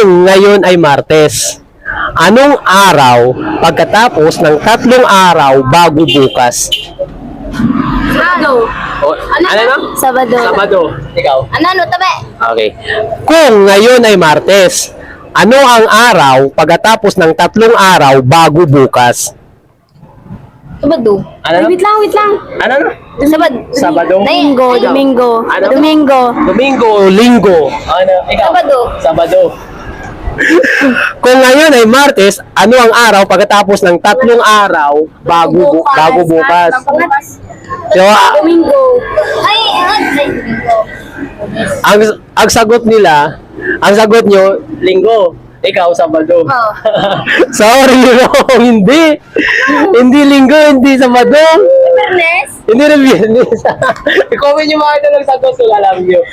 Kung ngayon ay Martes, anong araw pagkatapos ng 3 araw bago bukas? Sabado. Ano na? Sabado. Sabado. Ikaw? Ano, tabi? Okay. Kung ngayon ay Martes, ano ang araw pagkatapos ng 3 araw bago bukas? Sabado. Ano? Ay, wait lang. Ano na? Sabado. Sabado? Domingo. Ano? Domingo, Linggo. Ano? Ikaw? Sabado. Sabado. Kung ngayon ay Martes, ano ang araw pagkatapos ng 3 araw bago bukas? Diba? Domingo. Ang sagot nila, ang sagot nyo, Linggo. Ikaw, Sabado. Oh. Sorry, wrong. Hindi. Hindi Linggo, hindi Sabado. Fairness. Hindi rin Biyernes. I-comment nyo mga ito ng sagot, so alam nyo.